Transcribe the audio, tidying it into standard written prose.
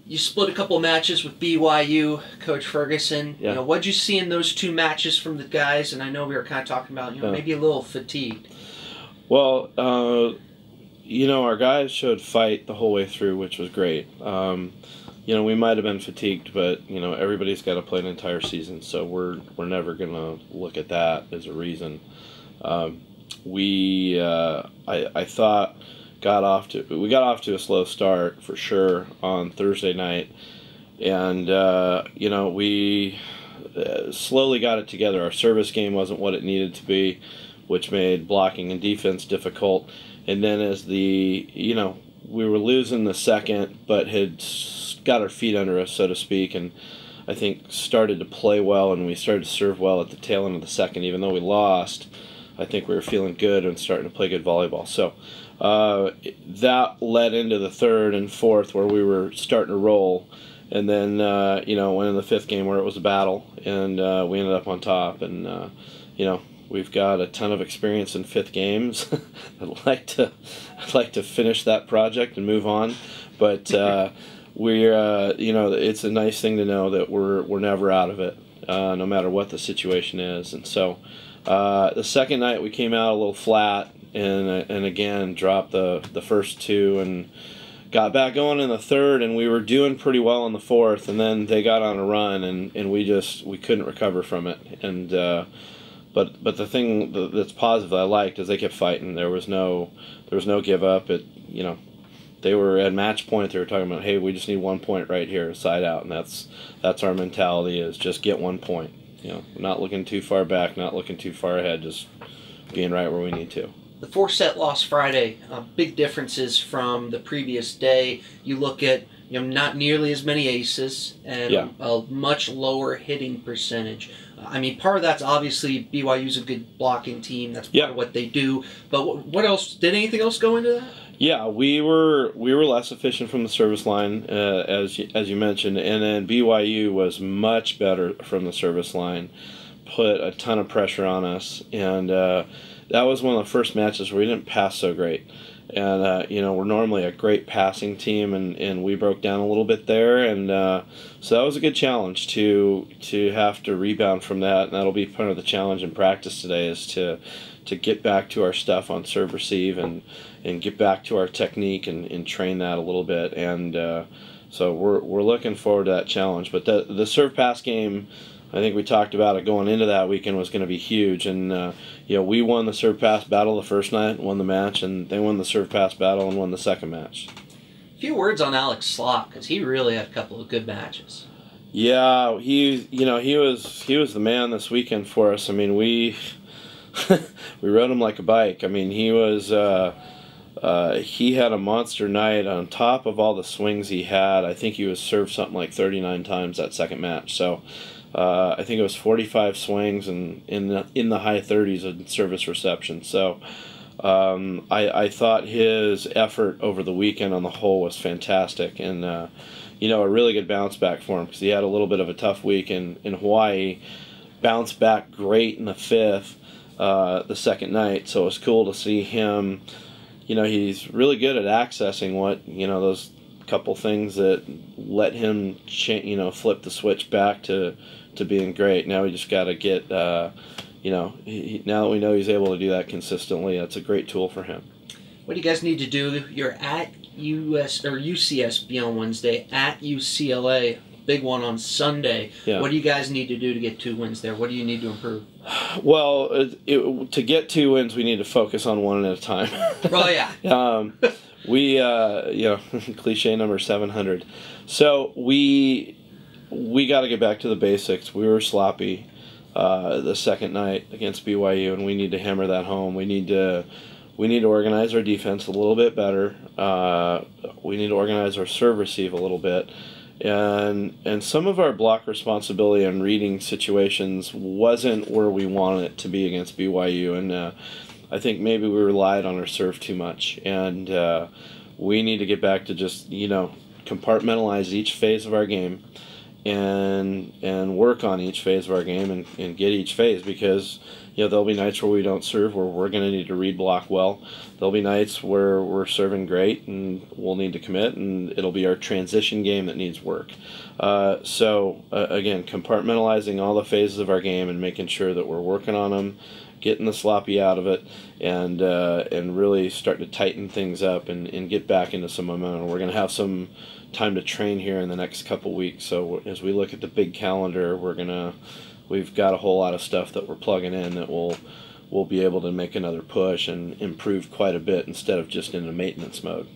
You split a couple of matches with BYU, Coach Ferguson. Yeah. What'd you see in those 2 matches from the guys? And I know we were kind of talking about, maybe a little fatigued. Well, our guys showed fight the whole way through, which was great. We might have been fatigued, but everybody's got to play an entire season, so we're never gonna look at that as a reason. I thought we got off to a slow start for sure on Thursday night, and we slowly got it together. Our service game wasn't what it needed to be, which made blocking and defense difficult. And then as we were losing the second, but had got our feet under us, so to speak, and I think started to play well, and we started to serve well at the tail end of the second. Even though we lost, I think we were feeling good and starting to play good volleyball. So that led into the third and fourth where we were starting to roll. And then, went in the fifth game where it was a battle, and we ended up on top. And, we've got a ton of experience in fifth games. I'd like to finish that project and move on. But it's a nice thing to know that we're never out of it, no matter what the situation is. And so the second night we came out a little flat, and again dropped the first 2 and got back going in the third, and we were doing pretty well in the fourth, and then they got on a run, and we couldn't recover from it. And but the thing that's positive that I liked is they kept fighting. There was no give up. They were at match point. They were talking about, hey, we just need 1 point right here, side out, and that's our mentality, is just get 1 point. Not looking too far back, not looking too far ahead, just being right where we need to. The 4-set loss Friday, big differences from the previous day. You look at not nearly as many aces and a much lower hitting percentage. Part of that's obviously BYU's a good blocking team. That's part of what they do. But what else? Did anything else go into that? Yeah, we were less efficient from the service line, as you mentioned, and then BYU was much better from the service line, put a ton of pressure on us, and that was one of the first matches where we didn't pass so great. And we're normally a great passing team, and we broke down a little bit there, and so that was a good challenge to have to rebound from that, and that'll be part of the challenge in practice today, is to get back to our stuff on serve receive and get back to our technique and train that a little bit. And so we're looking forward to that challenge. But the serve pass game, I think we talked about it going into that weekend, was going to be huge. And we won the serve pass battle the first night, won the match, and they won the serve pass battle and won the second match. A few words on Alex Slot, because he really had a couple of good matches. Yeah, he was the man this weekend for us. We rode him like a bike. He was he had a monster night. On top of all the swings he had, I think he was served something like 39 times that second match. So I think it was 45 swings and in the high 30s in service reception. So I thought his effort over the weekend on the whole was fantastic, and a really good bounce back for him, because he had a little bit of a tough week in Hawaii. Bounced back great in the fifth, the second night. So it was cool to see him. He's really good at accessing those couple things that let him flip the switch back to being great. Now we just got to get now that we know he's able to do that consistently, that's a great tool for him. What do you guys need to do? You're at UCSB on Wednesday, at UCLA, big one on Sunday. Yeah. What do you guys need to do to get 2 wins there? What do you need to improve? Well, to get 2 wins, we need to focus on one at a time. Oh, yeah. We cliche number 700. So we got to get back to the basics. We were sloppy the second night against BYU, and we need to hammer that home. We need to organize our defense a little bit better. We need to organize our serve receive a little bit. And some of our block responsibility and reading situations wasn't where we wanted it to be against BYU, and I think maybe we relied on our serve too much, and we need to get back to just compartmentalize each phase of our game and work on each phase of our game and get each phase, because there'll be nights where we don't serve, where we're going to need to read block well. There'll be nights where we're serving great and we'll need to commit, and it'll be our transition game that needs work. Again, compartmentalizing all the phases of our game and making sure that we're working on them, getting the sloppy out of it, and really starting to tighten things up and get back into some momentum. We're going to have some time to train here in the next couple weeks, so as we look at the big calendar, we've got a whole lot of stuff that we're plugging in that we'll be able to make another push and improve quite a bit instead of just in a maintenance mode.